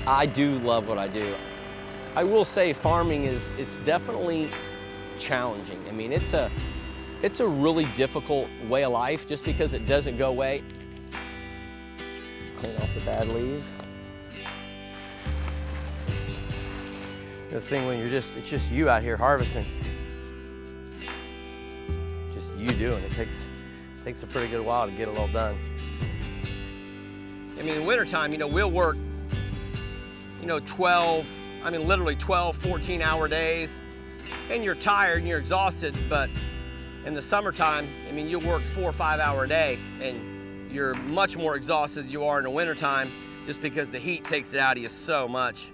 I do love what I do. I will say farming it's definitely challenging. I mean, it's a really difficult way of life just because it doesn't go away. Clean off the bad leaves. The thing when it's just you out here harvesting. Just you doing it. Takes a pretty good while to get it all done. I mean, in wintertime, we'll work, literally 12, 14-hour days, and you're tired and you're exhausted, but in the summertime, you'll work 4 or 5 hour a day, and you're much more exhausted than you are in the wintertime just because the heat takes it out of you so much.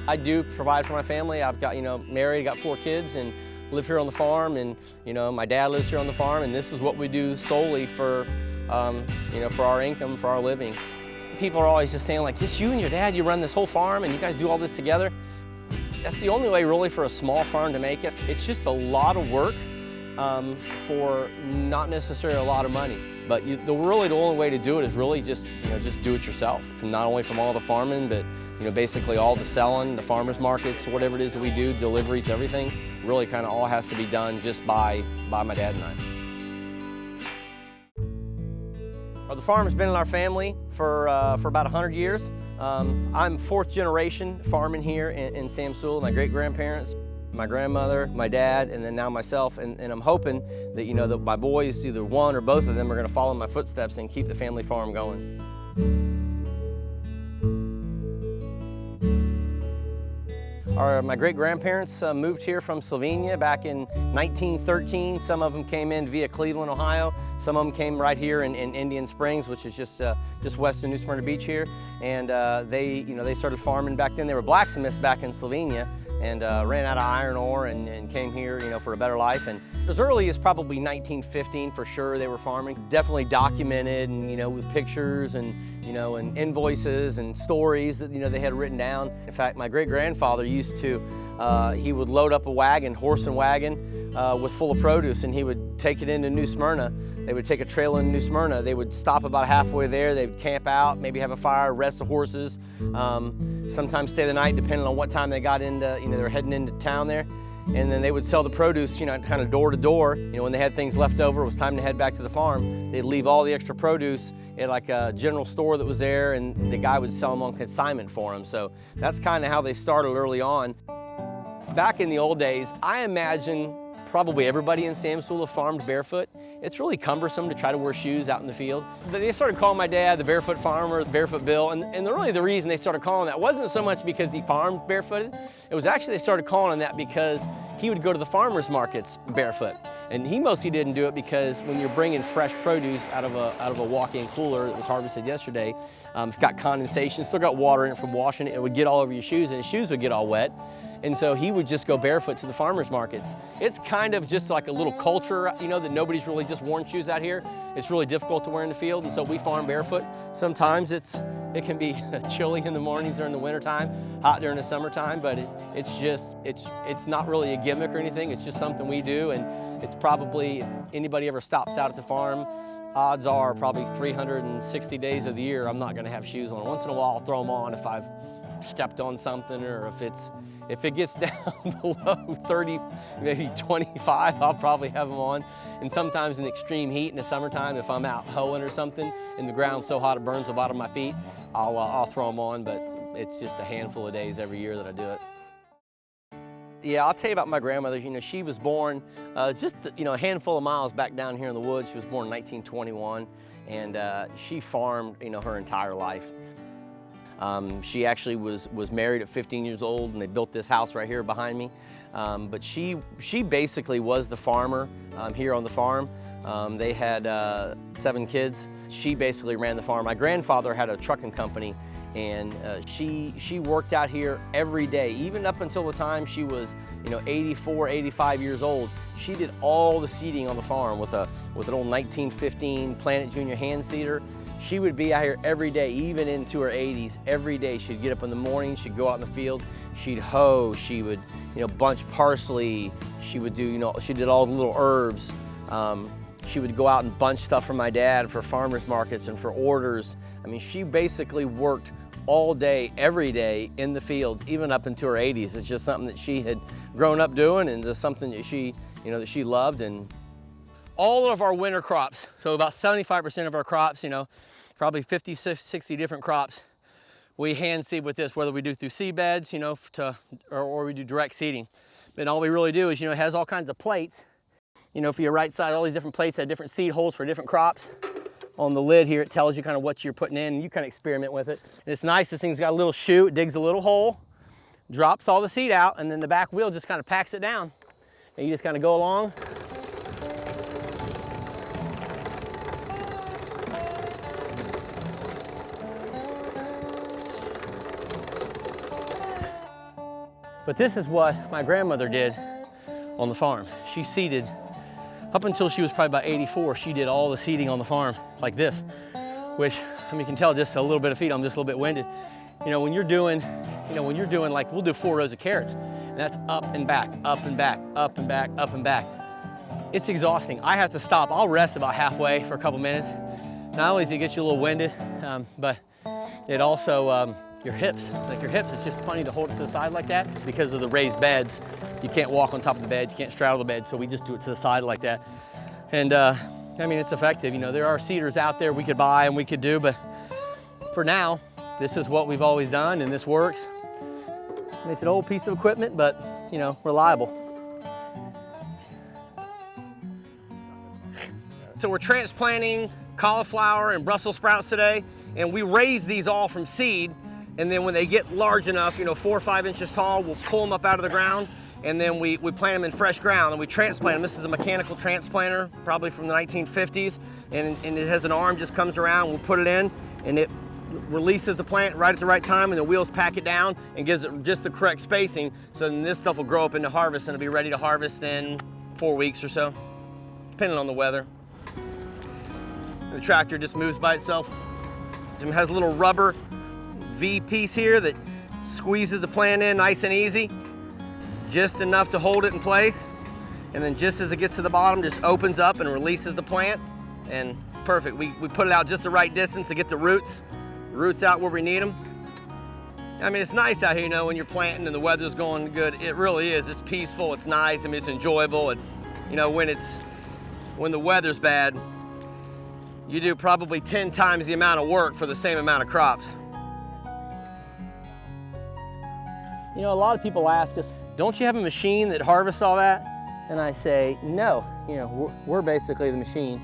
I do provide for my family. I've got, married, got 4 kids, and live here on the farm, and, my dad lives here on the farm, and this is what we do solely for, for our income, for our living. People are always just saying, like, just you and your dad, you run this whole farm, and you guys do all this together. That's the only way, really, for a small farm to make it. It's just a lot of work for not necessarily a lot of money. But the only way to do it is really just do it yourself. Not only from all the farming, but basically all the selling, the farmers markets, whatever it is that we do, deliveries, everything, really kind of all has to be done just by my dad and I. The farm has been in our family for about 100 years. I'm 4th generation farming here in Samsula. My great-grandparents, my grandmother, my dad, and then now myself. And I'm hoping that that my boys, either one or both of them, are going to follow in my footsteps and keep the family farm going. My great-grandparents moved here from Slovenia back in 1913. Some of them came in via Cleveland, Ohio. Some of them came right here in Indian Springs, which is just west of New Smyrna Beach here. And they started farming back then. They were blacksmiths back in Slovenia, and ran out of iron ore and came here, for a better life. And as early as probably 1915, for sure, they were farming. Definitely documented, and with pictures and and invoices and stories that they had written down. In fact, my great-grandfather used to, he would load up a wagon, horse and wagon, with full of produce, and he would take it into New Smyrna. They would take a trail in New Smyrna. They would stop about halfway there. They would camp out, maybe have a fire, rest the horses, sometimes stay the night depending on what time they got into, they're heading into town there. And then they would sell the produce, kind of door to door. When they had things left over, it was time to head back to the farm. They'd leave all the extra produce at like a general store that was there, and the guy would sell them on consignment for them. So that's kind of how they started early on. Back in the old days, I imagine probably everybody in Samsula farmed barefoot. It's really cumbersome to try to wear shoes out in the field. They started calling my dad the Barefoot Farmer, the Barefoot Bill, and really the reason they started calling that wasn't so much because he farmed barefooted. It was actually they started calling him that because he would go to the farmers markets barefoot. And he mostly didn't do it because when you're bringing fresh produce out of a walk-in cooler that was harvested yesterday, it's got condensation, still got water in it from washing it. It would get all over your shoes, and his shoes would get all wet. And so he would just go barefoot to the farmers markets. It's kind of just like a little culture, that nobody's really just worn shoes out here. It's really difficult to wear in the field, and so we farm barefoot. Sometimes it can be chilly in the mornings during the wintertime, hot during the summertime, but it's not really a gimmick or anything. It's just something we do, and it's probably, if anybody ever stops out at the farm, odds are probably 360 days of the year I'm not gonna have shoes on. Once in a while I'll throw them on if I've stepped on something, or if it gets down below 30, maybe 25, I'll probably have them on. And sometimes in extreme heat in the summertime, if I'm out hoeing or something and the ground's so hot it burns the bottom of my feet, I'll throw them on, but it's just a handful of days every year that I do it. Yeah, I'll tell you about my grandmother. She was born just a handful of miles back down here in the woods. She was born in 1921, and she farmed her entire life. She actually was married at 15 years old, and they built this house right here behind me. But she basically was the farmer here on the farm. They had 7 kids. She basically ran the farm. My grandfather had a trucking company, and she worked out here every day, even up until the time she was 84, 85 years old. She did all the seeding on the farm with an old 1915 Planet Junior hand seeder. She would be out here every day, even into her 80s. Every day she'd get up in the morning, she'd go out in the field, she'd hoe, she would bunch parsley, she would do, she did all the little herbs. She would go out and bunch stuff for my dad for farmers markets and for orders. I mean, she basically worked all day, every day in the fields, even up into her 80s. It's just something that she had grown up doing, and just something that she, that she loved. And all of our winter crops, so about 75% of our crops, probably 50, 60 different crops, we hand seed with this, whether we do through seed beds, or we do direct seeding. And all we really do is, it has all kinds of plates. For your right side, all these different plates have different seed holes for different crops. On the lid here, it tells you kind of what you're putting in, and you kind of experiment with it. And it's nice, this thing's got a little chute, it digs a little hole, drops all the seed out, and then the back wheel just kind of packs it down. And you just kind of go along. But this is what my grandmother did on the farm. She seeded, up until she was probably about 84, she did all the seeding on the farm like this, which, you can tell just a little bit of feed, I'm just a little bit winded. When you're doing, like, we'll do 4 rows of carrots, and that's up and back, up and back, up and back, up and back. It's exhausting. I have to stop. I'll rest about halfway for a couple minutes. Not only does it get you a little winded, but it also, your hips, it's just funny to hold it to the side like that because of the raised beds. You can't walk on top of the beds, you can't straddle the bed, so we just do it to the side like that. And it's effective. There are seeders out there we could buy and we could do, but for now, this is what we've always done, and this works. And it's an old piece of equipment, but reliable. So we're transplanting cauliflower and Brussels sprouts today, and we raise these all from seed. And then when they get large enough, 4 or 5 inches tall, we'll pull them up out of the ground, and then we plant them in fresh ground, and we transplant them. This is a mechanical transplanter, probably from the 1950s, and it has an arm, just comes around, we'll put it in, and it releases the plant right at the right time, and the wheels pack it down and gives it just the correct spacing, so then this stuff will grow up into harvest, and it'll be ready to harvest in 4 weeks or so, depending on the weather. And the tractor just moves by itself. It has a little rubber V piece here that squeezes the plant in nice and easy, just enough to hold it in place, and then just as it gets to the bottom, just opens up and releases the plant, and perfect. We put it out just the right distance to get the roots out where we need them. It's nice out here, when you're planting and the weather's going good. It really is. It's peaceful, it's nice, it's enjoyable. And when the weather's bad, you do probably 10 times the amount of work for the same amount of crops. A lot of people ask us, don't you have a machine that harvests all that? And I say, no, we're basically the machine.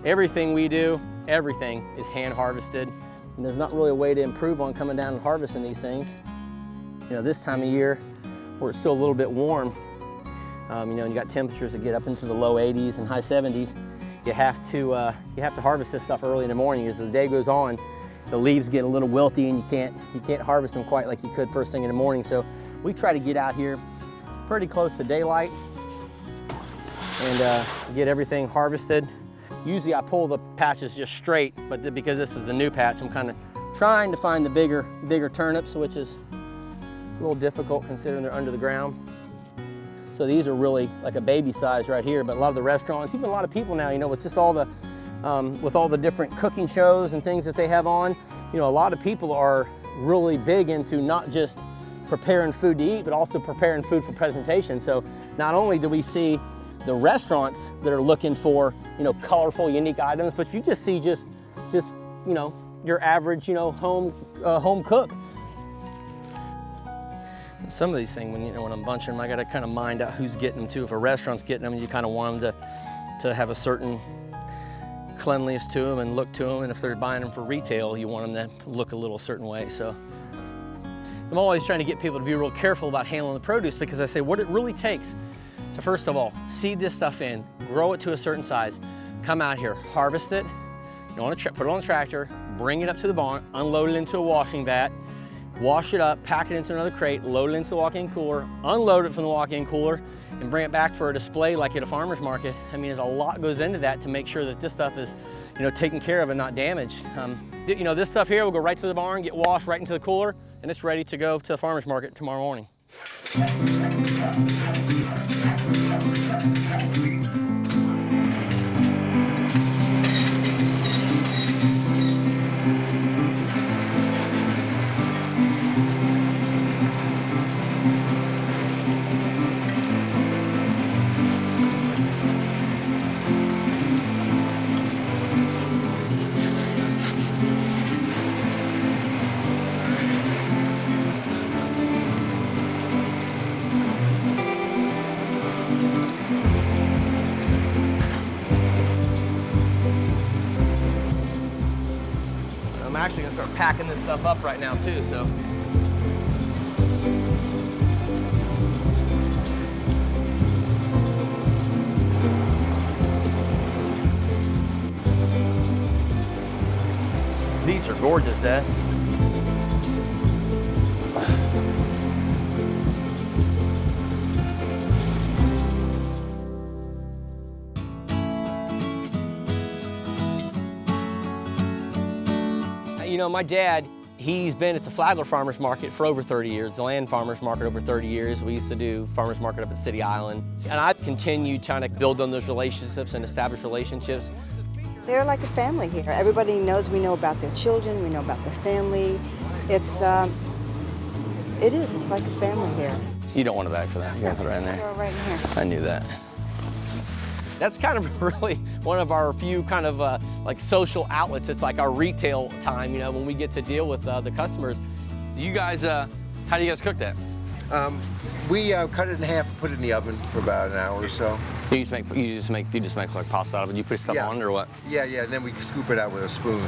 Everything we do, everything is hand harvested. And there's not really a way to improve on coming down and harvesting these things. This time of year, where it's still a little bit warm, and you got temperatures that get up into the low 80s and high 70s, you have to harvest this stuff early in the morning. As the day goes on, the leaves get a little wilty, and you can't harvest them quite like you could first thing in the morning. So we try to get out here pretty close to daylight and get everything harvested. Usually I pull the patches just straight, but because this is a new patch, I'm kind of trying to find the bigger turnips, which is a little difficult considering they're under the ground. So these are really like a baby size right here, but a lot of the restaurants, even a lot of people now, with just all the with all the different cooking shows and things that they have on, a lot of people are really big into not just preparing food to eat, but also preparing food for presentation. So not only do we see the restaurants that are looking for, colorful, unique items, but you just see just your average, home cook. Some of these things, when I'm bunching them, I got to kind of mind out who's getting them too. If a restaurant's getting them, you kind of want them to have a certain cleanliness to them and look to them, and if they're buying them for retail, you want them to look a little certain way. So I'm always trying to get people to be real careful about handling the produce, because I say what it really takes to, first of all, seed this stuff in, grow it to a certain size, come out here, harvest it, put it on a tractor, bring it up to the barn, unload it into a washing vat, wash it up, pack it into another crate, load it into the walk-in cooler, unload it from the walk-in cooler, and bring it back for a display like at a farmer's market. There's a lot goes into that to make sure that this stuff is, taken care of and not damaged. This stuff here will go right to the barn, get washed right into the cooler, and it's ready to go to the farmer's market tomorrow morning. packing this stuff up right now too, so. These are gorgeous, Dad. You know, my dad, he's been at the Flagler Farmers Market for over 30 years, the Land Farmers Market over 30 years. We used to do Farmers Market up at City Island. And I've continued trying to build on those relationships and establish relationships. They're like a family here. Everybody knows, we know about their children, we know about their family. It's like a family here. You don't want a bag for that. You're gonna put it right in there. Right in here. I knew that. That's kind of really one of our few kind of like social outlets. It's like our retail time, you know, when we get to deal with the customers. You guys, how do you guys cook that? We cut it in half and put it in the oven for about an hour or so. You just make like pasta out of it. You put stuff on it or what? Yeah, and then we scoop it out with a spoon.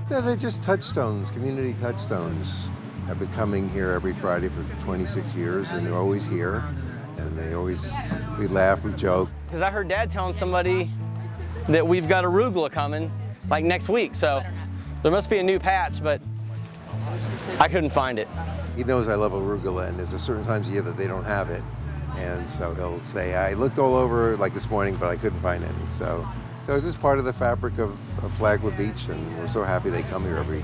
Yeah, they're just touchstones, community touchstones. I've been coming here every Friday for 26 years, and they're always here. And we laugh, we joke. Because I heard Dad telling somebody that we've got arugula coming like next week, so there must be a new patch, but I couldn't find it. He knows I love arugula, and there's a certain times of year that they don't have it. And so he'll say, I looked all over like this morning, but I couldn't find any. So it's just part of the fabric of Flagler Beach, and we're so happy they come here every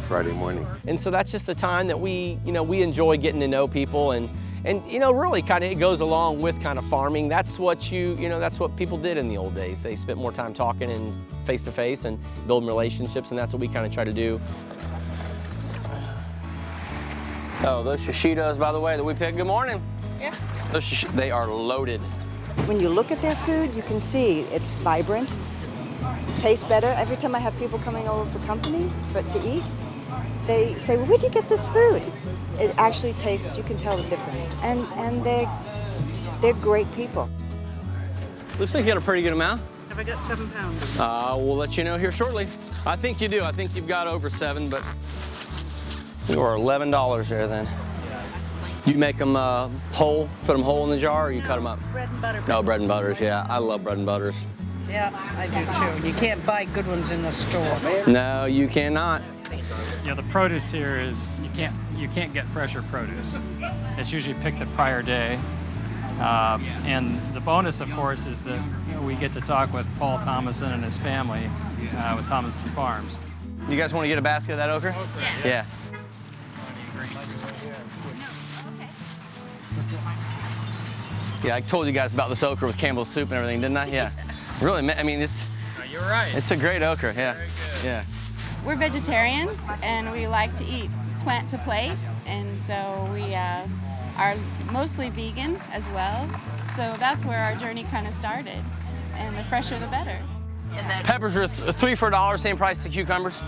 Friday morning. And so that's just the time that we enjoy getting to know people, and really kind of it goes along with kind of farming. That's what that's what people did in the old days. They spent more time talking and face to face and building relationships, and that's what we kind of try to do. Oh, those shishitos, by the way, that we picked. Good morning. Yeah. They are loaded. When you look at their food, you can see it's vibrant, tastes better. Every time I have people coming over for company, but to eat, they say, well, where do you get this food? It actually tastes, you can tell the difference. And they're great people. Looks like you got a pretty good amount. Have I got 7 pounds? We'll let you know here shortly. I think you do. I think you've got over 7, but you are $11 there then. You make them whole, put them whole in the jar, or you cut them up? Bread and butter. Oh, bread and butters, yeah. I love bread and butters. Yeah, I do too. You can't buy good ones in the store. No, you cannot. Yeah, the produce here is, you can't get fresher produce. It's usually picked the prior day. And the bonus, of course, is that we get to talk with Paul Tomazin and his family with Tomazin Farms. You guys want to get a basket of that okra? Yeah. Yeah, I told you guys about this okra with Campbell's soup and everything, didn't I? Yeah. Really, I mean, You're right. It's a great okra, yeah. Very good. Yeah. We're vegetarians and we like to eat plant to plate, and so we are mostly vegan as well. So that's where our journey kind of started, and the fresher the better. Peppers are 3 for $1, same price as the cucumbers.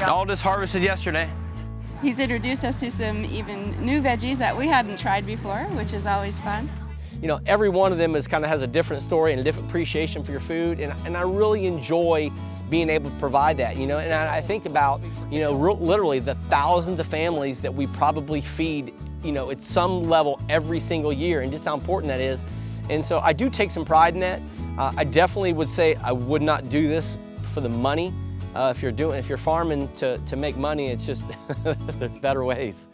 All just harvested yesterday. He's introduced us to some even new veggies that we hadn't tried before, which is always fun. You know, every one of them kind of has a different story and a different appreciation for your food, and I really enjoy being able to provide that, you know. And I think about, you know, literally the thousands of families that we probably feed, you know, at some level every single year, and just how important that is. And so I do take some pride in that. I definitely would say I would not do this for the money. If you're farming to make money, it's just there's better ways.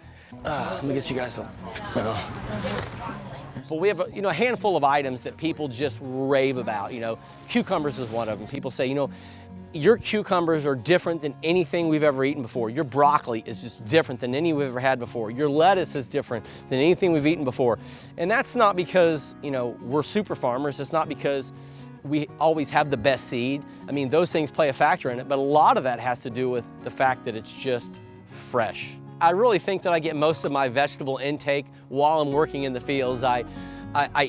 Let me get you guys some. But we have a handful of items that people just rave about. You know, cucumbers is one of them. People say, you know, your cucumbers are different than anything we've ever eaten before. Your broccoli is just different than any we've ever had before. Your lettuce is different than anything we've eaten before. And that's not because, you know, we're super farmers. It's not because we always have the best seed. I mean, those things play a factor in it, but a lot of that has to do with the fact that it's just fresh. I really think that I get most of my vegetable intake while I'm working in the fields. I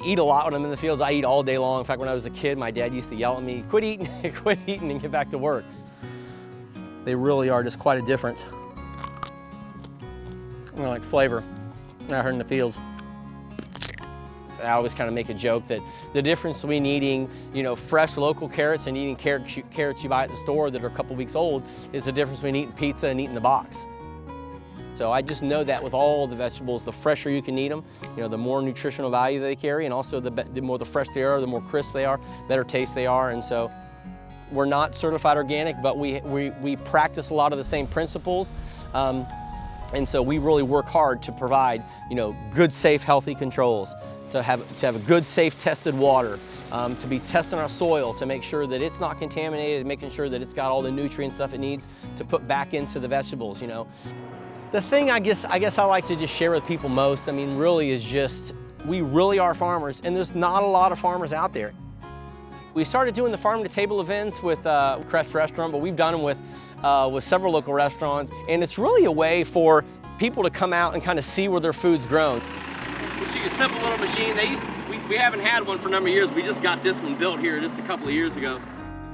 eat a lot when I'm in the fields. I eat all day long. In fact, when I was a kid, my dad used to yell at me, quit eating and get back to work. They really are just quite a difference. You know, like flavor out here in the fields. I always kind of make a joke that the difference between eating, fresh local carrots and eating carrots you buy at the store that are a couple weeks old is the difference between eating pizza and eating the box. So I just know that with all the vegetables, the fresher you can eat them, the more nutritional value they carry, and also the more fresh they are, the more crisp they are, better taste they are. And so we're not certified organic, but we practice a lot of the same principles. And so we really work hard to provide, good, safe, healthy controls, to have a good, safe, tested water, to be testing our soil to make sure that it's not contaminated, making sure that it's got all the nutrient stuff it needs to put back into the vegetables. The thing I guess I like to just share with people most, really is just, we really are farmers, and there's not a lot of farmers out there. We started doing the farm-to-table events with Crest Restaurant, but we've done them with several local restaurants, and it's really a way for people to come out and kind of see where their food's grown. Which is a simple little machine. We haven't had one for a number of years. We just got this one built here just a couple of years ago.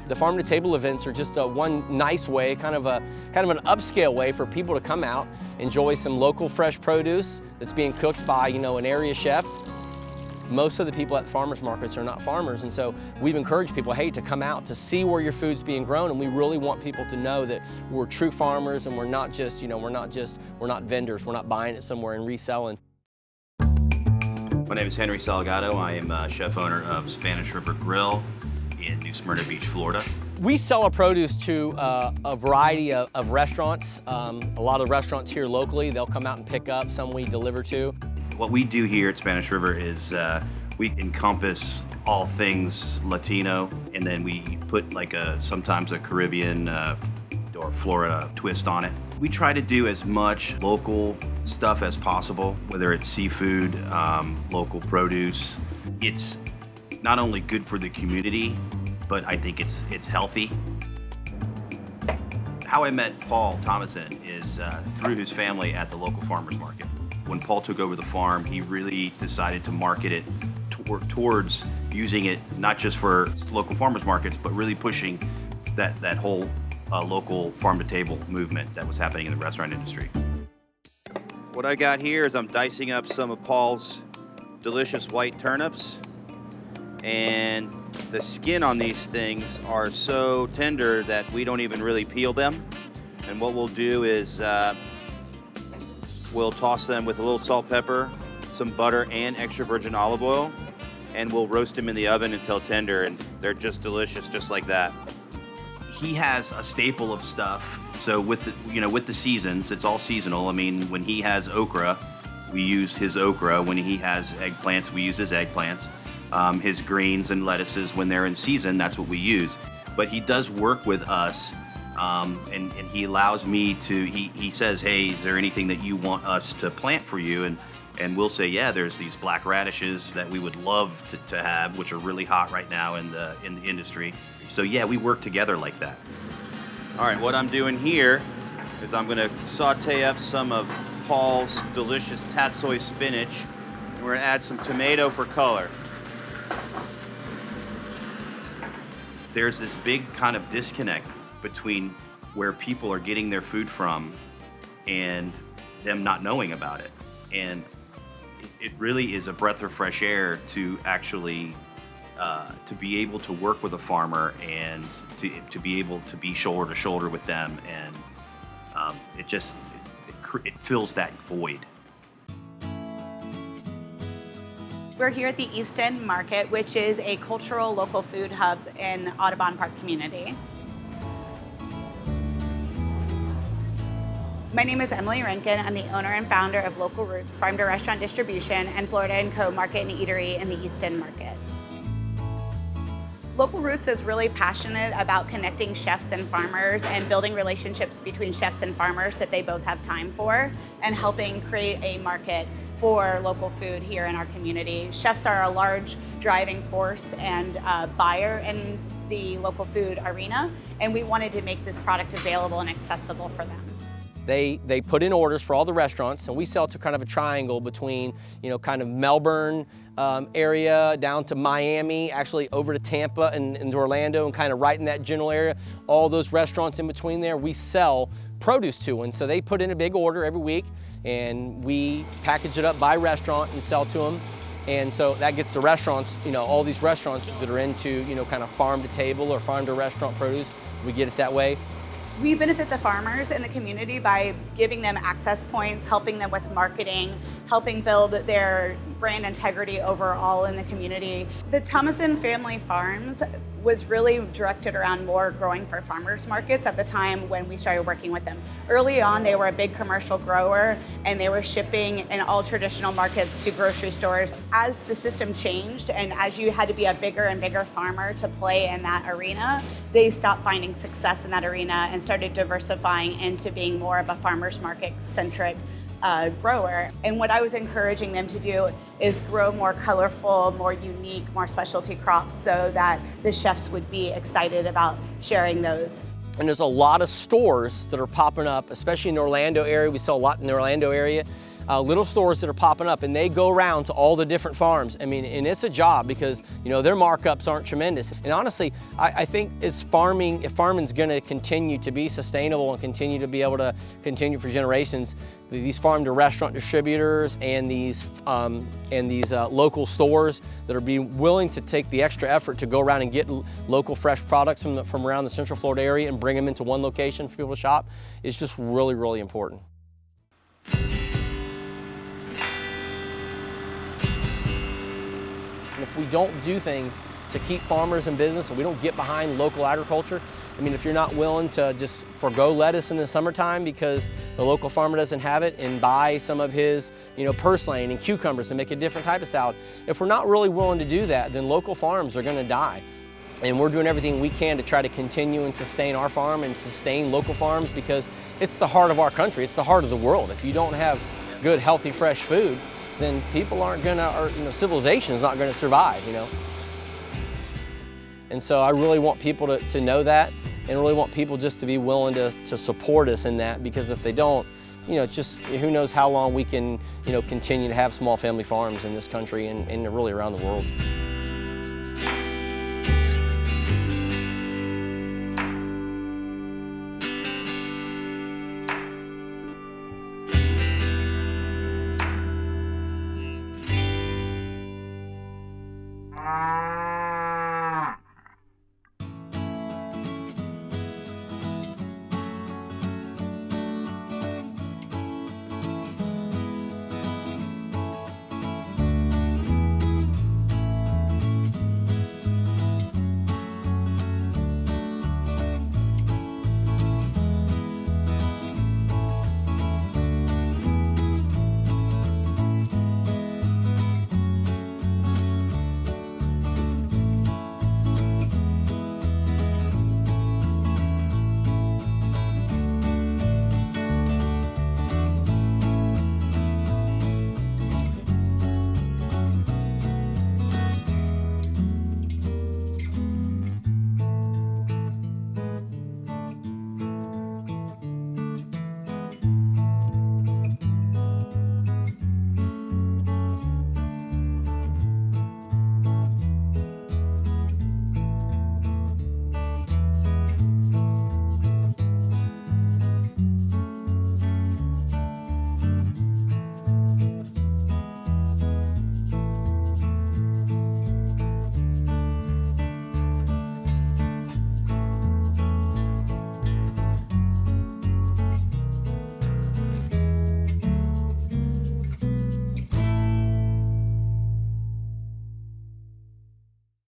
The farm-to-table events are just one nice way, kind of an upscale way for people to come out, enjoy some local fresh produce that's being cooked by an area chef. Most of the people at farmers markets are not farmers, and so we've encouraged people, hey, to come out to see where your food's being grown, and we really want people to know that we're true farmers and we're not just, we're not vendors. We're not buying it somewhere and reselling. My name is Henry Salgado. I am chef owner of Spanish River Grill in New Smyrna Beach, Florida. We sell our produce to a variety of restaurants. A lot of restaurants here locally, they'll come out and pick up. Some we deliver to. What we do here at Spanish River is we encompass all things Latino, and then we put sometimes a Caribbean or Florida twist on it. We try to do as much local stuff as possible, whether it's seafood, local produce. It's not only good for the community, but I think it's healthy. How I met Paul Tomazin is through his family at the local farmers market. When Paul took over the farm, he really decided to market it towards using it not just for local farmers markets, but really pushing that whole local farm-to-table movement that was happening in the restaurant industry. What I got here is I'm dicing up some of Paul's delicious white turnips, and the skin on these things are so tender that we don't even really peel them. And what we'll do is we'll toss them with a little salt, pepper, some butter, and extra virgin olive oil, and we'll roast them in the oven until tender, and they're just delicious, just like that. He has a staple of stuff. So with the seasons, it's all seasonal. When he has okra, we use his okra. When he has eggplants, we use his eggplants. His greens and lettuces, when they're in season, that's what we use. But he does work with us. And he allows me to, he says, hey, is there anything that you want us to plant for you? And we'll say, yeah, there's these black radishes that we would love to have, which are really hot right now in the industry. So yeah, we work together like that. All right, what I'm doing here is I'm gonna saute up some of Paul's delicious tatsoi spinach, and we're gonna add some tomato for color. There's this big kind of disconnect between where people are getting their food from and them not knowing about it. And it really is a breath of fresh air to actually to be able to work with a farmer and to be able to be shoulder to shoulder with them, and it fills that void. We're here at the East End Market, which is a cultural local food hub in Audubon Park community. My name is Emily Rankin. I'm the owner and founder of Local Roots Farm to Restaurant Distribution and Florida & Co. Market and Eatery in the East End Market. Local Roots is really passionate about connecting chefs and farmers and building relationships between chefs and farmers that they both have time for, and helping create a market for local food here in our community. Chefs are a large driving force and buyer in the local food arena, and we wanted to make this product available and accessible for them. They put in orders for all the restaurants, and we sell to kind of a triangle between, kind of Melbourne area down to Miami, actually over to Tampa and Orlando, and kind of right in that general area. All those restaurants in between there, we sell produce to, and so they put in a big order every week, and we package it up by restaurant and sell to them. And so that gets the restaurants, all these restaurants that are into, kind of farm to table or farm to restaurant produce, we get it that way. We benefit the farmers in the community by giving them access points, helping them with marketing, helping build their brand integrity overall in the community. The Tomazin family farms was really directed around more growing for farmers markets at the time when we started working with them. Early on, they were a big commercial grower and they were shipping in all traditional markets to grocery stores. As the system changed and as you had to be a bigger and bigger farmer to play in that arena, they stopped finding success in that arena and started diversifying into being more of a farmers market centric grower. And what I was encouraging them to do is grow more colorful, more unique, more specialty crops so that the chefs would be excited about sharing those. And there's a lot of stores that are popping up, especially in the Orlando area. We sell a lot in the Orlando area. Little stores that are popping up, and they go around to all the different farms. I mean, and it's a job because, their markups aren't tremendous. And honestly, I think if farming's gonna continue to be sustainable and continue to be able to continue for generations, these farm to restaurant distributors and these local stores that are being willing to take the extra effort to go around and get local fresh products from around the Central Florida area and bring them into one location for people to shop is just really, really important. And if we don't do things to keep farmers in business and we don't get behind local agriculture, if you're not willing to just forgo lettuce in the summertime because the local farmer doesn't have it and buy some of his, purslane and cucumbers and make a different type of salad, if we're not really willing to do that, then local farms are going to die. And we're doing everything we can to try to continue and sustain our farm and sustain local farms because it's the heart of our country. It's the heart of the world. If you don't have good, healthy, fresh food, then people aren't gonna, or civilization is not gonna survive, And so I really want people to know that and really want people just to be willing to support us in that, because if they don't, just who knows how long we can, continue to have small family farms in this country and really around the world.